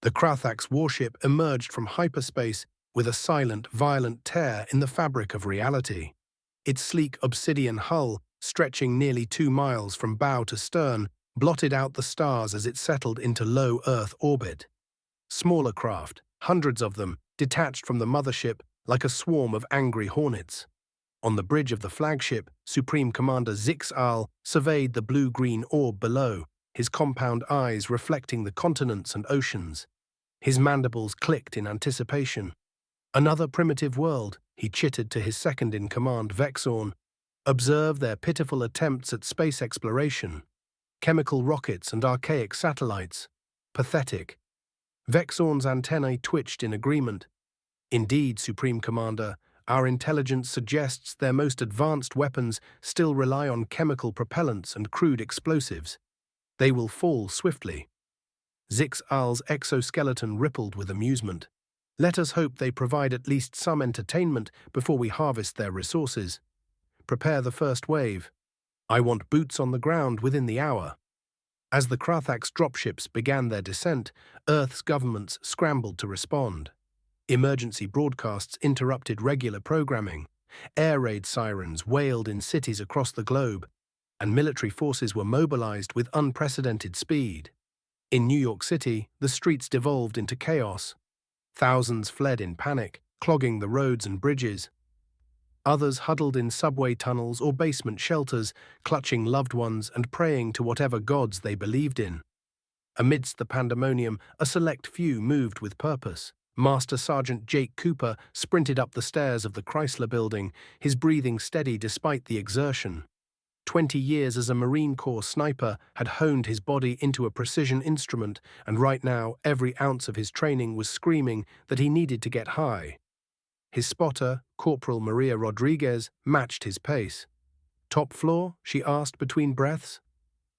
The Krathax warship emerged from hyperspace with a silent, violent tear in the fabric of reality. Its sleek obsidian hull, stretching nearly 2 miles from bow to stern, blotted out the stars as it settled into low Earth orbit. Smaller craft, hundreds of them, detached from the mothership like a swarm of angry hornets. On the bridge of the flagship, Supreme Commander Zix-Al surveyed the blue-green orb below, his compound eyes reflecting the continents and oceans. His mandibles clicked in anticipation. Another primitive world, he chittered to his second-in-command Vexorn. Observe their pitiful attempts at space exploration. Chemical rockets and archaic satellites. Pathetic. Vexorn's antennae twitched in agreement. Indeed, Supreme Commander, our intelligence suggests their most advanced weapons still rely on chemical propellants and crude explosives. They will fall swiftly. Zix-Al's exoskeleton rippled with amusement. Let us hope they provide at least some entertainment before we harvest their resources. Prepare the first wave. I want boots on the ground within the hour. As the Krathax dropships began their descent, Earth's governments scrambled to respond. Emergency broadcasts interrupted regular programming. Air raid sirens wailed in cities across the globe, and military forces were mobilized with unprecedented speed. In New York City, the streets devolved into chaos. Thousands fled in panic, clogging the roads and bridges. Others huddled in subway tunnels or basement shelters, clutching loved ones and praying to whatever gods they believed in. Amidst the pandemonium, a select few moved with purpose. Master Sergeant Jake Cooper sprinted up the stairs of the Chrysler Building, his breathing steady despite the exertion. 20 years as a Marine Corps sniper had honed his body into a precision instrument, and right now every ounce of his training was screaming that he needed to get high. His spotter, Corporal Maria Rodriguez, matched his pace. "Top floor?" she asked between breaths.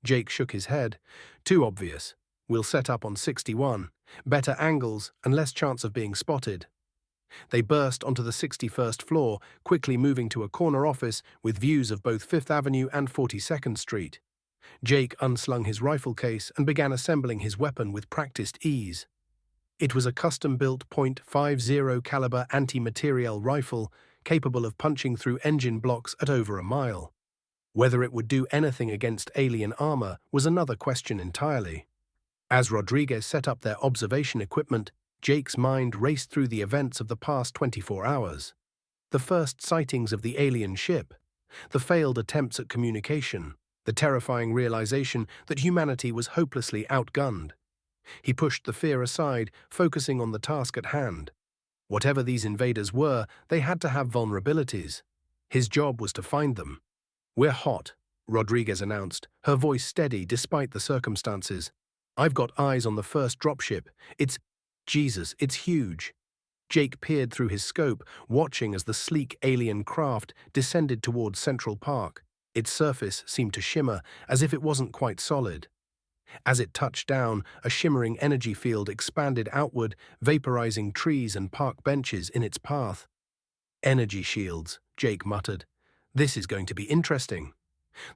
Jake shook his head. "Too obvious. We'll set up on 61. Better angles and less chance of being spotted." They burst onto the 61st floor, quickly moving to a corner office with views of both 5th Avenue and 42nd Street. Jake unslung his rifle case and began assembling his weapon with practiced ease. It was a custom-built .50 caliber anti-materiel rifle capable of punching through engine blocks at over a mile. Whether it would do anything against alien armor was another question entirely. As Rodriguez set up their observation equipment, Jake's mind raced through the events of the past 24 hours. The first sightings of the alien ship, the failed attempts at communication, the terrifying realization that humanity was hopelessly outgunned. He pushed the fear aside, focusing on the task at hand. Whatever these invaders were, they had to have vulnerabilities. His job was to find them. "We're hot," Rodriguez announced, her voice steady despite the circumstances. "I've got eyes on the first dropship. It's huge." Jake peered through his scope, watching as the sleek alien craft descended towards Central Park. Its surface seemed to shimmer, as if it wasn't quite solid. As it touched down, a shimmering energy field expanded outward, vaporizing trees and park benches in its path. "Energy shields," Jake muttered. "This is going to be interesting."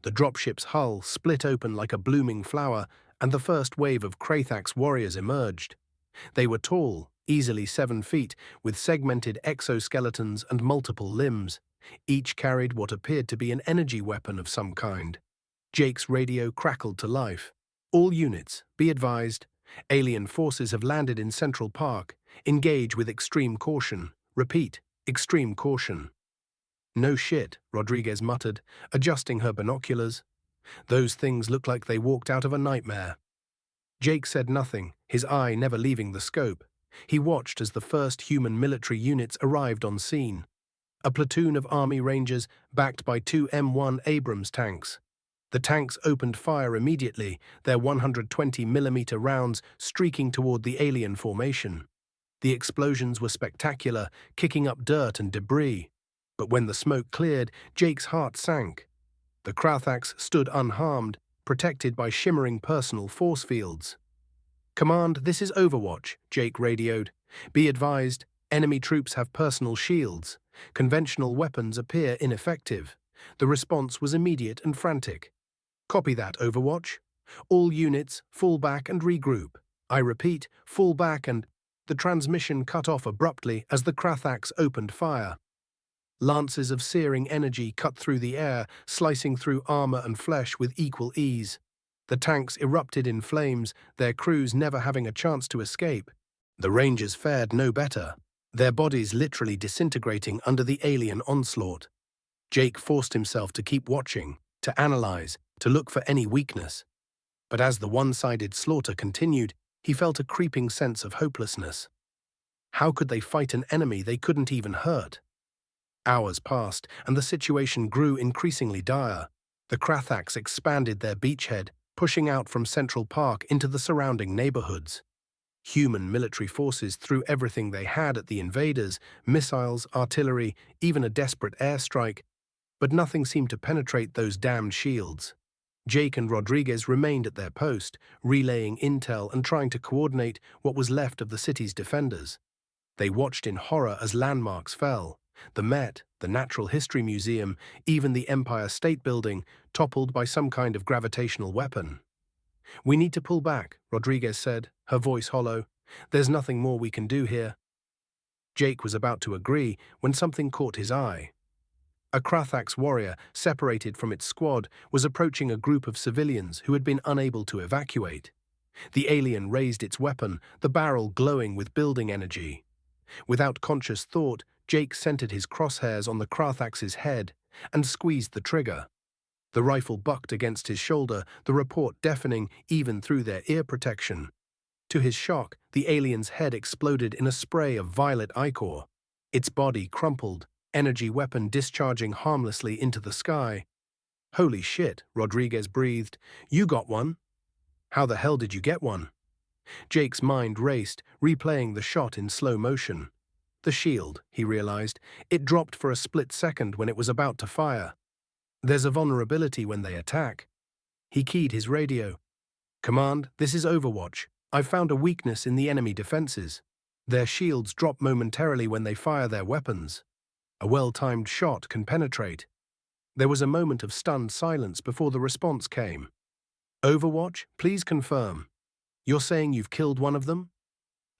The dropship's hull split open like a blooming flower, and the first wave of Krathax warriors emerged. They were tall, easily 7 feet, with segmented exoskeletons and multiple limbs. Each carried what appeared to be an energy weapon of some kind. Jake's radio crackled to life. "All units, be advised. Alien forces have landed in Central Park. Engage with extreme caution. Repeat, extreme caution." "No shit," Rodriguez muttered, adjusting her binoculars. "Those things look like they walked out of a nightmare." Jake said nothing, his eye never leaving the scope. He watched as the first human military units arrived on scene. A platoon of Army Rangers backed by 2 M1 Abrams tanks. The tanks opened fire immediately, their 120mm rounds streaking toward the alien formation. The explosions were spectacular, kicking up dirt and debris. But when the smoke cleared, Jake's heart sank. The Krathax stood unharmed, protected by shimmering personal force fields. "Command, this is Overwatch," Jake radioed. "Be advised, enemy troops have personal shields. Conventional weapons appear ineffective." The response was immediate and frantic. "Copy that, Overwatch. All units, fall back and regroup. I repeat, fall back and... The transmission cut off abruptly as the Krathax opened fire. Lances of searing energy cut through the air, slicing through armor and flesh with equal ease. The tanks erupted in flames, their crews never having a chance to escape. The Rangers fared no better, their bodies literally disintegrating under the alien onslaught. Jake forced himself to keep watching, to analyze, to look for any weakness. But as the one-sided slaughter continued, he felt a creeping sense of hopelessness. How could they fight an enemy they couldn't even hurt? Hours passed, and the situation grew increasingly dire. The Krathax expanded their beachhead, pushing out from Central Park into the surrounding neighborhoods. Human military forces threw everything they had at the invaders, missiles, artillery, even a desperate airstrike, but nothing seemed to penetrate those damned shields. Jake and Rodriguez remained at their post, relaying intel and trying to coordinate what was left of the city's defenders. They watched in horror as landmarks fell. The Met, the Natural History Museum, even the Empire State Building, toppled by some kind of gravitational weapon. "We need to pull back," Rodriguez said, her voice hollow. "There's nothing more we can do here." Jake was about to agree when something caught his eye. A Krathax warrior, separated from its squad, was approaching a group of civilians who had been unable to evacuate. The alien raised its weapon, the barrel glowing with building energy. Without conscious thought, Jake centered his crosshairs on the Krathax's head and squeezed the trigger. The rifle bucked against his shoulder, the report deafening even through their ear protection. To his shock, the alien's head exploded in a spray of violet ichor. Its body crumpled, energy weapon discharging harmlessly into the sky. "Holy shit," Rodriguez breathed. "You got one?" "How the hell did you get one?" Jake's mind raced, replaying the shot in slow motion. The shield, he realized, it dropped for a split second when it was about to fire. There's a vulnerability when they attack. He keyed his radio. "Command, this is Overwatch. I've found a weakness in the enemy defenses. Their shields drop momentarily when they fire their weapons. A well-timed shot can penetrate." There was a moment of stunned silence before the response came. "Overwatch, please confirm. You're saying you've killed one of them?"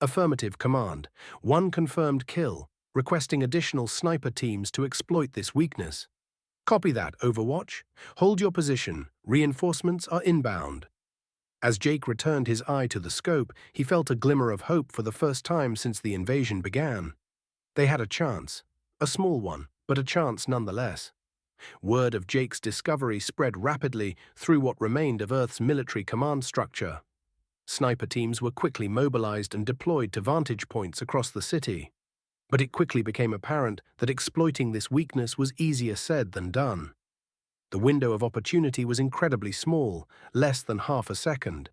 "Affirmative, Command. One confirmed kill, requesting additional sniper teams to exploit this weakness." "Copy that, Overwatch. Hold your position. Reinforcements are inbound." As Jake returned his eye to the scope, he felt a glimmer of hope for the first time since the invasion began. They had a chance. A small one, but a chance nonetheless. Word of Jake's discovery spread rapidly through what remained of Earth's military command structure. Sniper teams were quickly mobilized and deployed to vantage points across the city. But it quickly became apparent that exploiting this weakness was easier said than done. The window of opportunity was incredibly small, less than half a second.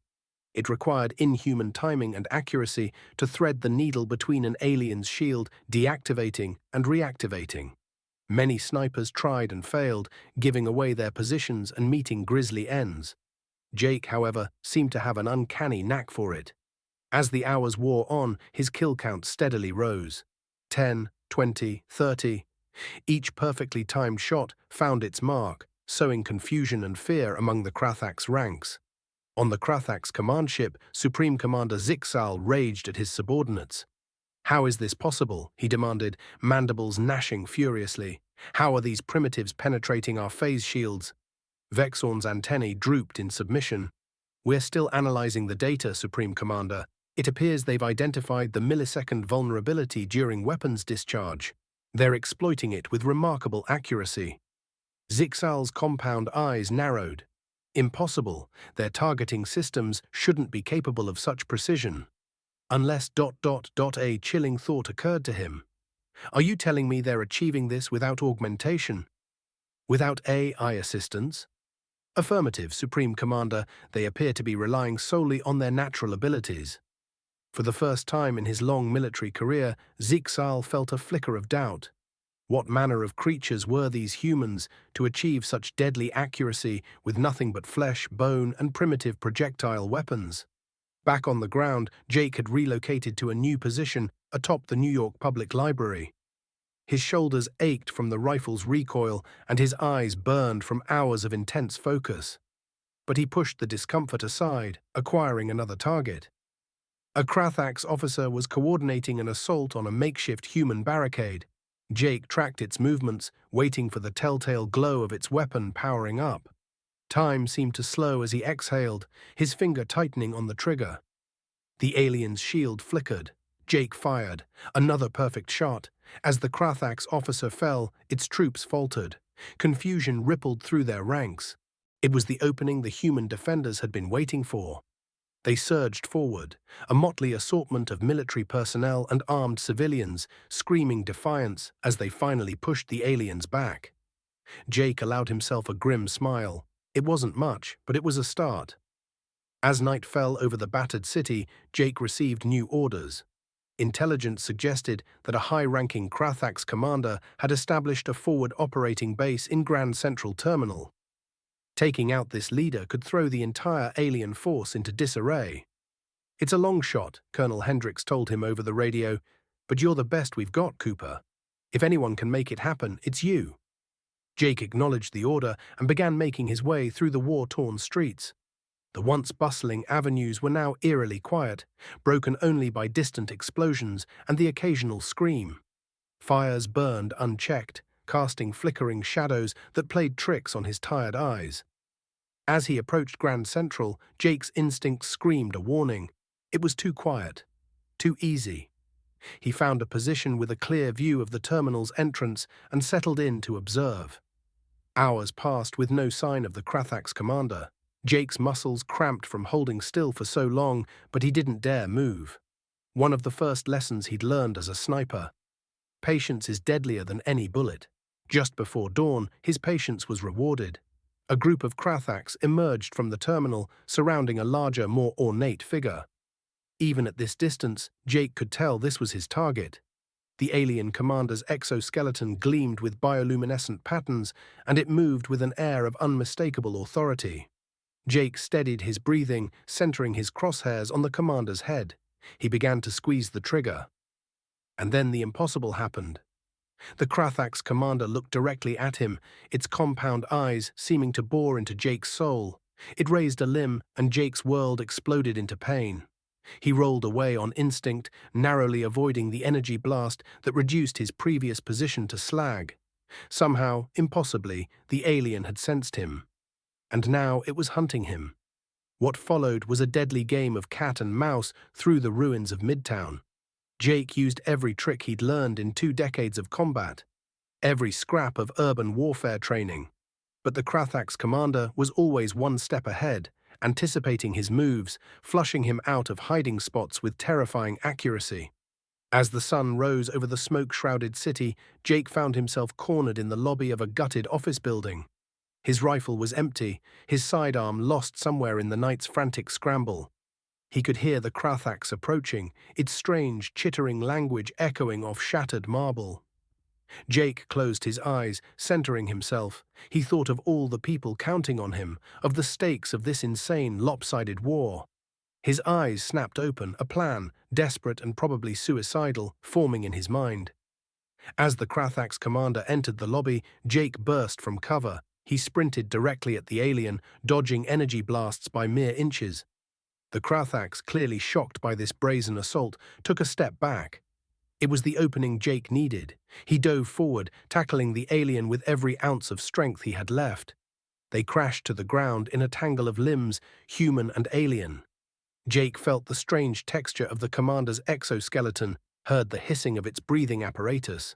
It required inhuman timing and accuracy to thread the needle between an alien's shield deactivating and reactivating. Many snipers tried and failed, giving away their positions and meeting grisly ends. Jake, however, seemed to have an uncanny knack for it. As the hours wore on, his kill count steadily rose. 10, 20, 30. Each perfectly timed shot found its mark, sowing confusion and fear among the Krathax ranks. On the Krathax command ship, Supreme Commander Zixal raged at his subordinates. "How is this possible?" he demanded, mandibles gnashing furiously. "How are these primitives penetrating our phase shields?" Vexorn's antennae drooped in submission. "We're still analyzing the data, Supreme Commander. It appears they've identified the millisecond vulnerability during weapons discharge. They're exploiting it with remarkable accuracy." Zixal's compound eyes narrowed. Impossible. Their targeting systems shouldn't be capable of such precision. Unless ... A chilling thought occurred to him. "Are you telling me they're achieving this without augmentation? Without AI assistance?" "Affirmative, Supreme Commander. They appear to be relying solely on their natural abilities." For the first time in his long military career, Zixal felt a flicker of doubt. What manner of creatures were these humans to achieve such deadly accuracy with nothing but flesh, bone, and primitive projectile weapons? Back on the ground, Jake had relocated to a new position atop the New York Public Library. His shoulders ached from the rifle's recoil, and his eyes burned from hours of intense focus. But he pushed the discomfort aside, acquiring another target. A Krathax officer was coordinating an assault on a makeshift human barricade. Jake tracked its movements, waiting for the telltale glow of its weapon powering up. Time seemed to slow as he exhaled, his finger tightening on the trigger. The alien's shield flickered. Jake fired. Another perfect shot. As the Krathax officer fell, its troops faltered. Confusion rippled through their ranks. It was the opening the human defenders had been waiting for. They surged forward, a motley assortment of military personnel and armed civilians, screaming defiance as they finally pushed the aliens back. Jake allowed himself a grim smile. It wasn't much, but it was a start. As night fell over the battered city, Jake received new orders. Intelligence suggested that a high-ranking Krathax commander had established a forward operating base in Grand Central Terminal. Taking out this leader could throw the entire alien force into disarray. "It's a long shot," Colonel Hendricks told him over the radio, "but you're the best we've got, Cooper. If anyone can make it happen, it's you." Jake acknowledged the order and began making his way through the war-torn streets. The once bustling avenues were now eerily quiet, broken only by distant explosions and the occasional scream. Fires burned unchecked, casting flickering shadows that played tricks on his tired eyes. As he approached Grand Central, Jake's instincts screamed a warning. It was too quiet, too easy. He found a position with a clear view of the terminal's entrance and settled in to observe. Hours passed with no sign of the Krathax commander. Jake's muscles cramped from holding still for so long, but he didn't dare move. One of the first lessons he'd learned as a sniper. Patience is deadlier than any bullet. Just before dawn, his patience was rewarded. A group of Krathax emerged from the terminal, surrounding a larger, more ornate figure. Even at this distance, Jake could tell this was his target. The alien commander's exoskeleton gleamed with bioluminescent patterns, and it moved with an air of unmistakable authority. Jake steadied his breathing, centering his crosshairs on the commander's head. He began to squeeze the trigger. And then the impossible happened. The Krathax commander looked directly at him, its compound eyes seeming to bore into Jake's soul. It raised a limb, and Jake's world exploded into pain. He rolled away on instinct, narrowly avoiding the energy blast that reduced his previous position to slag. Somehow, impossibly, the alien had sensed him. And now it was hunting him. What followed was a deadly game of cat and mouse through the ruins of Midtown. Jake used every trick he'd learned in 2 decades of combat, every scrap of urban warfare training. But the Krathax commander was always one step ahead, anticipating his moves, flushing him out of hiding spots with terrifying accuracy. As the sun rose over the smoke-shrouded city, Jake found himself cornered in the lobby of a gutted office building. His rifle was empty, his sidearm lost somewhere in the night's frantic scramble. He could hear the Krathax approaching, its strange, chittering language echoing off shattered marble. Jake closed his eyes, centering himself. He thought of all the people counting on him, of the stakes of this insane, lopsided war. His eyes snapped open, a plan, desperate and probably suicidal, forming in his mind. As the Krathax commander entered the lobby, Jake burst from cover. He sprinted directly at the alien, dodging energy blasts by mere inches. The Krathax, clearly shocked by this brazen assault, took a step back. It was the opening Jake needed. He dove forward, tackling the alien with every ounce of strength he had left. They crashed to the ground in a tangle of limbs, human and alien. Jake felt the strange texture of the commander's exoskeleton, heard the hissing of its breathing apparatus.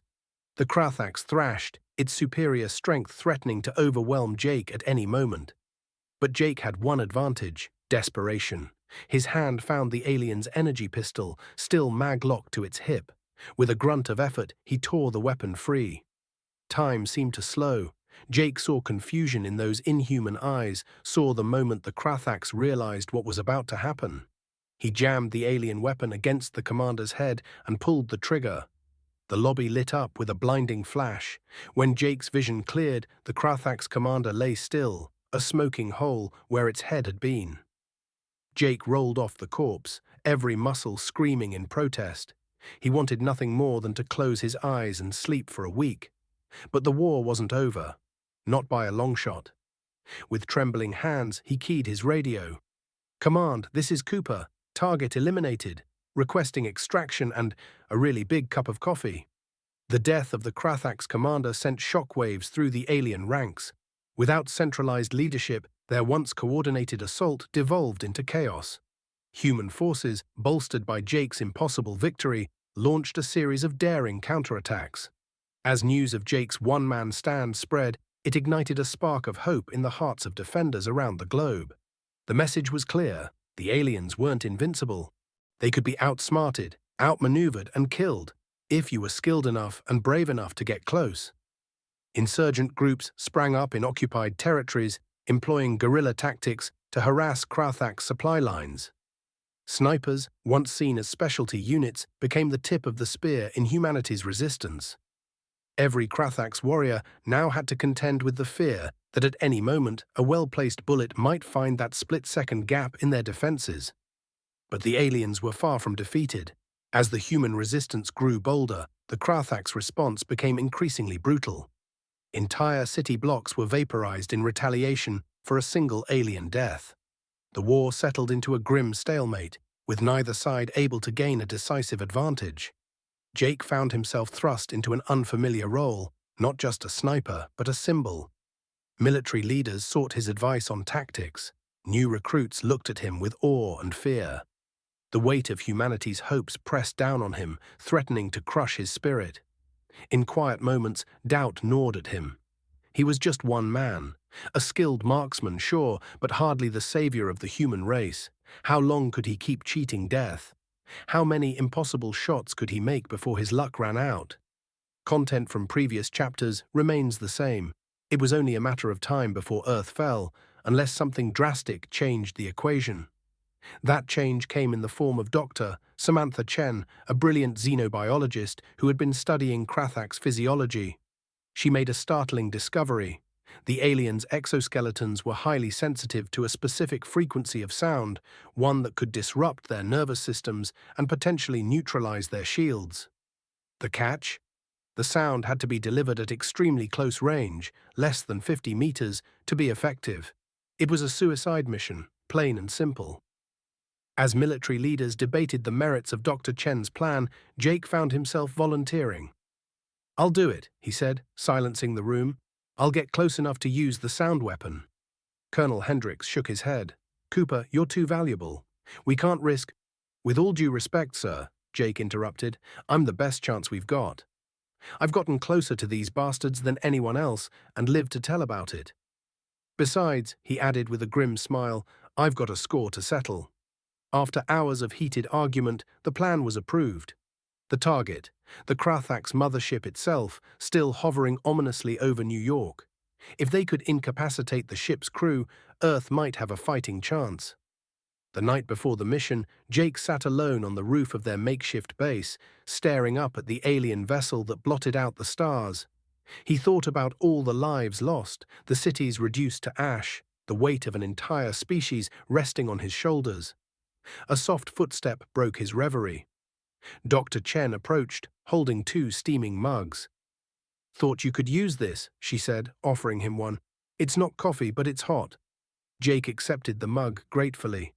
The Krathax thrashed, its superior strength threatening to overwhelm Jake at any moment. But Jake had one advantage: desperation. His hand found the alien's energy pistol, still mag-locked to its hip. With a grunt of effort, he tore the weapon free. Time seemed to slow. Jake saw confusion in those inhuman eyes, saw the moment the Krathax realized what was about to happen. He jammed the alien weapon against the commander's head and pulled the trigger. The lobby lit up with a blinding flash. When Jake's vision cleared, the Krathax commander lay still, a smoking hole where its head had been. Jake rolled off the corpse, every muscle screaming in protest. He wanted nothing more than to close his eyes and sleep for a week. But the war wasn't over. Not by a long shot. With trembling hands, he keyed his radio. "Command, this is Cooper. Target eliminated. requesting extraction and a really big cup of coffee. The death of the Krathak's commander sent shockwaves through the alien ranks. Without centralized leadership, their once coordinated assault devolved into chaos. Human forces, bolstered by Jake's impossible victory, launched a series of daring counterattacks. As news of Jake's one-man stand spread, it ignited a spark of hope in the hearts of defenders around the globe. The message was clear: the aliens weren't invincible. They could be outsmarted, outmaneuvered, and killed, if you were skilled enough and brave enough to get close. Insurgent groups sprang up in occupied territories, employing guerrilla tactics to harass Krathak's supply lines. Snipers, once seen as specialty units, became the tip of the spear in humanity's resistance. Every Krathak's warrior now had to contend with the fear that at any moment a well-placed bullet might find that split-second gap in their defenses. But the aliens were far from defeated. As the human resistance grew bolder, the Krathak's response became increasingly brutal. Entire city blocks were vaporized in retaliation for a single alien death. The war settled into a grim stalemate, with neither side able to gain a decisive advantage. Jake found himself thrust into an unfamiliar role, not just a sniper, but a symbol. Military leaders sought his advice on tactics. New recruits looked at him with awe and fear. The weight of humanity's hopes pressed down on him, threatening to crush his spirit. In quiet moments, doubt gnawed at him. He was just one man, a skilled marksman, sure, but hardly the savior of the human race. How long could he keep cheating death? How many impossible shots could he make before his luck ran out? Content from previous chapters remains the same. It was only a matter of time before Earth fell, unless something drastic changed the equation. That change came in the form of Dr. Samantha Chen, a brilliant xenobiologist who had been studying Krathak's physiology. She made a startling discovery. The aliens' exoskeletons were highly sensitive to a specific frequency of sound, one that could disrupt their nervous systems and potentially neutralize their shields. The catch? The sound had to be delivered at extremely close range, less than 50 meters, to be effective. It was a suicide mission, plain and simple. As military leaders debated the merits of Dr. Chen's plan, Jake found himself volunteering. "I'll do it," he said, silencing the room. "I'll get close enough to use the sound weapon." Colonel Hendricks shook his head. "Cooper, you're too valuable. We can't risk—" "With all due respect, sir," Jake interrupted, "I'm the best chance we've got. I've gotten closer to these bastards than anyone else and lived to tell about it. Besides," he added with a grim smile, "I've got a score to settle." After hours of heated argument, the plan was approved. The target, the Krathak's mothership itself, still hovering ominously over New York. If they could incapacitate the ship's crew, Earth might have a fighting chance. The night before the mission, Jake sat alone on the roof of their makeshift base, staring up at the alien vessel that blotted out the stars. He thought about all the lives lost, the cities reduced to ash, the weight of an entire species resting on his shoulders. A soft footstep broke his reverie. Dr. Chen approached, holding 2 steaming mugs. "Thought you could use this," she said, offering him one. "It's not coffee, but it's hot." Jake accepted the mug gratefully.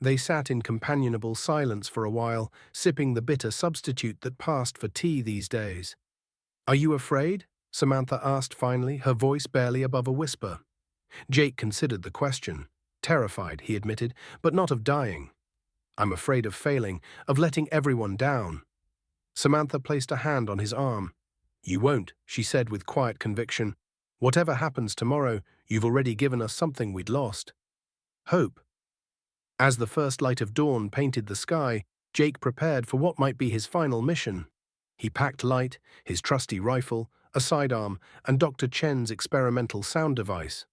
They sat in companionable silence for a while, sipping the bitter substitute that passed for tea these days. "Are you afraid?" Samantha asked finally, her voice barely above a whisper. Jake considered the question. Terrified, he admitted, but not of dying. "I'm afraid of failing, of letting everyone down." Samantha placed a hand on his arm. "You won't," she said with quiet conviction. "Whatever happens tomorrow, you've already given us something we'd lost. Hope." As the first light of dawn painted the sky, Jake prepared for what might be his final mission. He packed light, his trusty rifle, a sidearm, and Dr. Chen's experimental sound device.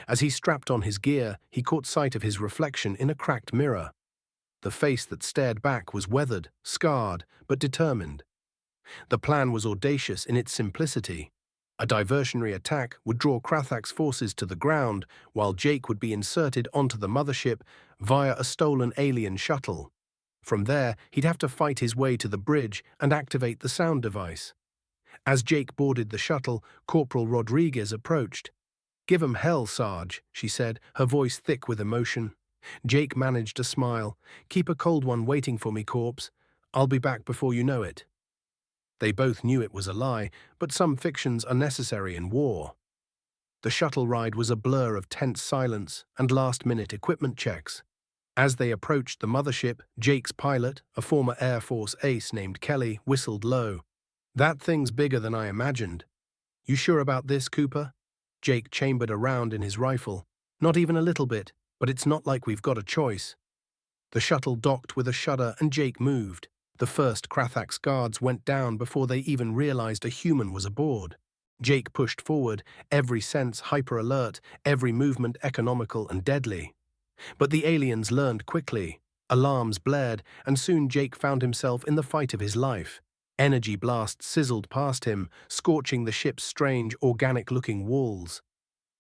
As he strapped on his gear, he caught sight of his reflection in a cracked mirror. The face that stared back was weathered, scarred, but determined. The plan was audacious in its simplicity. A diversionary attack would draw Krathak's forces to the ground, while Jake would be inserted onto the mothership via a stolen alien shuttle. From there, he'd have to fight his way to the bridge and activate the sound device. As Jake boarded the shuttle, Corporal Rodriguez approached. "Give 'em hell, Sarge," she said, her voice thick with emotion. Jake managed a smile. "Keep a cold one waiting for me, corpse. I'll be back before you know it." They both knew it was a lie, but some fictions are necessary in war. The shuttle ride was a blur of tense silence and last-minute equipment checks. As they approached the mothership, Jake's pilot, a former Air Force ace named Kelly, whistled low. "That thing's bigger than I imagined. You sure about this, Cooper?" Jake chambered a round in his rifle. "Not even a little bit, but it's not like we've got a choice." The shuttle docked with a shudder and Jake moved. The first Krathax guards went down before they even realized a human was aboard. Jake pushed forward, every sense hyper-alert, every movement economical and deadly. But the aliens learned quickly. Alarms blared, and soon Jake found himself in the fight of his life. Energy blasts sizzled past him, scorching the ship's strange, organic-looking walls.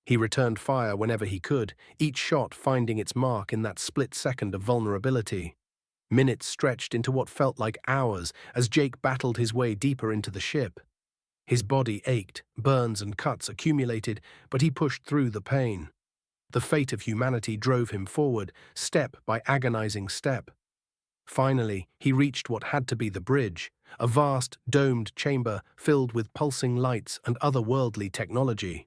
He returned fire whenever he could, each shot finding its mark in that split second of vulnerability. Minutes stretched into what felt like hours as Jake battled his way deeper into the ship. His body ached, burns and cuts accumulated, but he pushed through the pain. The fate of humanity drove him forward, step by agonizing step. Finally, he reached what had to be the bridge, a vast, domed chamber filled with pulsing lights and otherworldly technology.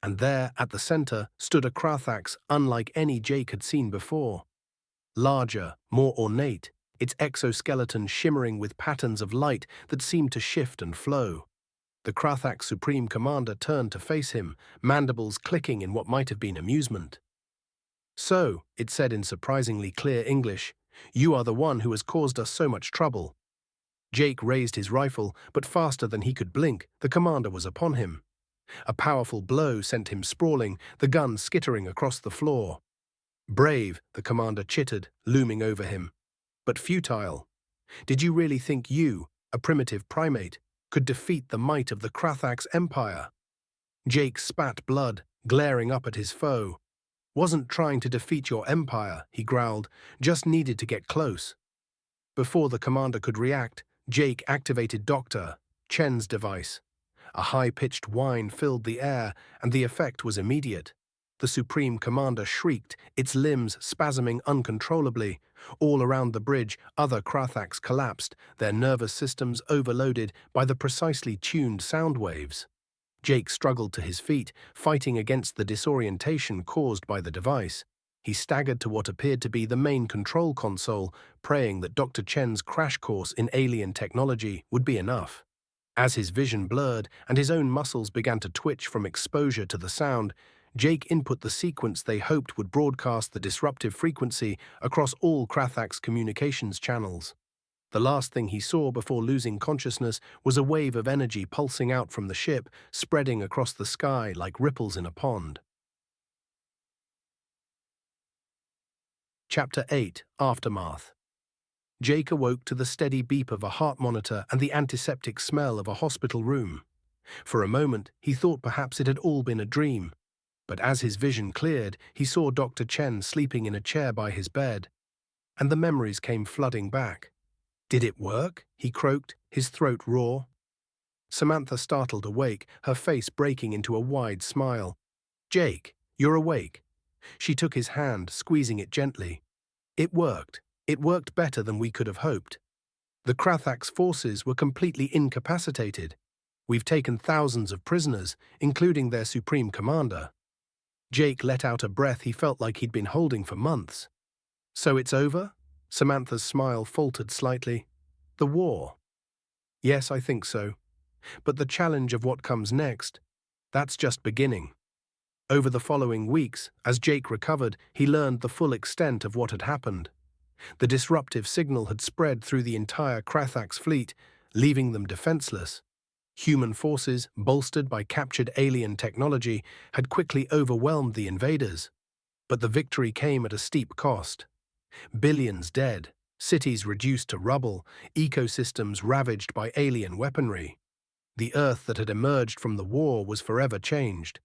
And there, at the center, stood a Krathax unlike any Jake had seen before. Larger, more ornate, its exoskeleton shimmering with patterns of light that seemed to shift and flow. The Krathax Supreme Commander turned to face him, mandibles clicking in what might have been amusement. "So," it said in surprisingly clear English, "you are the one who has caused us so much trouble." Jake raised his rifle, but faster than he could blink, the commander was upon him. A powerful blow sent him sprawling, the gun skittering across the floor. "Brave," the commander chittered, looming over him. "But futile. Did you really think you, a primitive primate, could defeat the might of the Krathax Empire?" Jake spat blood, glaring up at his foe. "Wasn't trying to defeat your empire," he growled, "just needed to get close." Before the commander could react, Jake activated Dr. Chen's device. A high-pitched whine filled the air, and the effect was immediate. The Supreme Commander shrieked, its limbs spasming uncontrollably. All around the bridge, other Krathax collapsed, their nervous systems overloaded by the precisely tuned sound waves. Jake struggled to his feet, fighting against the disorientation caused by the device. He staggered to what appeared to be the main control console, praying that Dr. Chen's crash course in alien technology would be enough. As his vision blurred and his own muscles began to twitch from exposure to the sound, Jake input the sequence they hoped would broadcast the disruptive frequency across all Krathax communications channels. The last thing he saw before losing consciousness was a wave of energy pulsing out from the ship, spreading across the sky like ripples in a pond. Chapter 8: Aftermath. Jake awoke to the steady beep of a heart monitor and the antiseptic smell of a hospital room. For a moment, he thought perhaps it had all been a dream. But as his vision cleared, he saw Dr. Chen sleeping in a chair by his bed. And the memories came flooding back. "Did it work?" he croaked, his throat raw. Samantha startled awake, her face breaking into a wide smile. "Jake, you're awake." She took his hand, squeezing it gently. "It worked. It worked better than we could have hoped. The Krathax forces were completely incapacitated. We've taken thousands of prisoners, including their Supreme Commander." Jake let out a breath he felt like he'd been holding for months. "So it's over?" Samantha's smile faltered slightly. "The war?" "Yes, I think so. But the challenge of what comes next, that's just beginning." Over the following weeks, as Jake recovered, he learned the full extent of what had happened. The disruptive signal had spread through the entire Krathax fleet, leaving them defenseless. Human forces, bolstered by captured alien technology, had quickly overwhelmed the invaders. But the victory came at a steep cost. Billions dead, cities reduced to rubble, ecosystems ravaged by alien weaponry. The Earth that had emerged from the war was forever changed.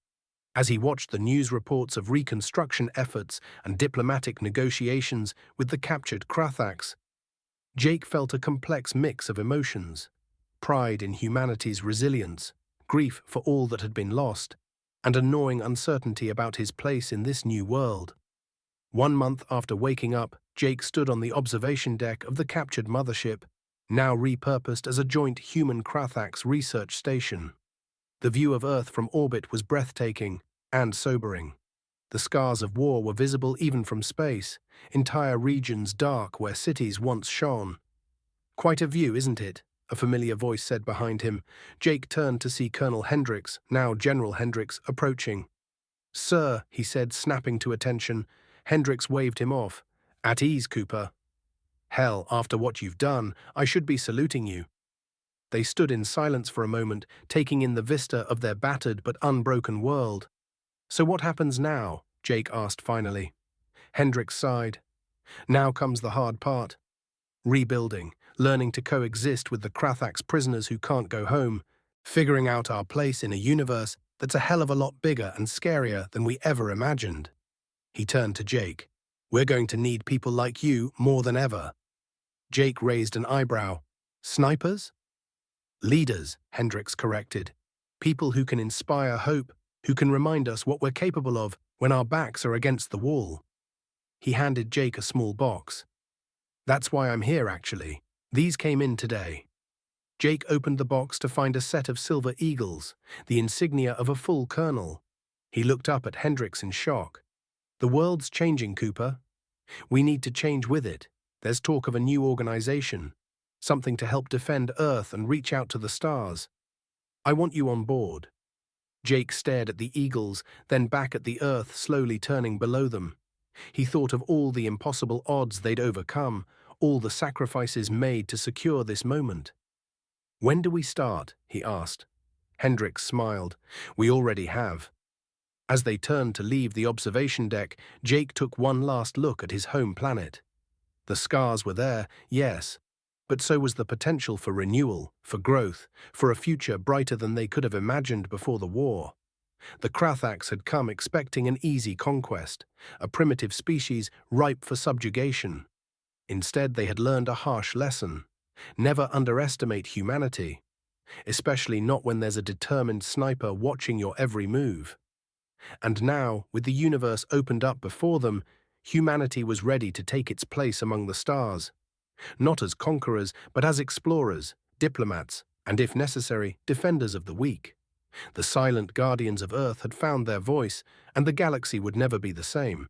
As he watched the news reports of reconstruction efforts and diplomatic negotiations with the captured Krathax, Jake felt a complex mix of emotions: pride in humanity's resilience, grief for all that had been lost, and a gnawing uncertainty about his place in this new world. 1 month after waking up, Jake stood on the observation deck of the captured mothership, now repurposed as a joint human-Krathax research station. The view of Earth from orbit was breathtaking and sobering. The scars of war were visible even from space, entire regions dark where cities once shone. "Quite a view, isn't it?" a familiar voice said behind him. Jake turned to see Colonel Hendricks, now General Hendricks, approaching. "Sir," he said, snapping to attention. Hendricks waved him off. "At ease, Cooper." "Hell, after what you've done, I should be saluting you." They stood in silence for a moment, taking in the vista of their battered but unbroken world. "So what happens now?" Jake asked finally. Hendricks sighed. "Now comes the hard part. Rebuilding, learning to coexist with the Krathax prisoners who can't go home, figuring out our place in a universe that's a hell of a lot bigger and scarier than we ever imagined." He turned to Jake. "We're going to need people like you more than ever." Jake raised an eyebrow. "Snipers?" "Leaders," Hendricks corrected. "People who can inspire hope, who can remind us what we're capable of when our backs are against the wall." He handed Jake a small box. "That's why I'm here, actually. These came in today." Jake opened the box to find a set of silver eagles, the insignia of a full colonel. He looked up at Hendricks in shock. "The world's changing, Cooper. We need to change with it. There's talk of a new organization, something to help defend Earth and reach out to the stars. I want you on board." Jake stared at the eagles, then back at the Earth slowly turning below them. He thought of all the impossible odds they'd overcome, all the sacrifices made to secure this moment. "When do we start?" he asked. Hendricks smiled. "We already have." As they turned to leave the observation deck, Jake took one last look at his home planet. The scars were there, yes, but so was the potential for renewal, for growth, for a future brighter than they could have imagined before the war. The Krathax had come expecting an easy conquest, a primitive species ripe for subjugation. Instead, they had learned a harsh lesson. Never underestimate humanity, especially not when there's a determined sniper watching your every move. And now, with the universe opened up before them, humanity was ready to take its place among the stars. Not as conquerors, but as explorers, diplomats, and if necessary, defenders of the weak. The silent guardians of Earth had found their voice, and the galaxy would never be the same.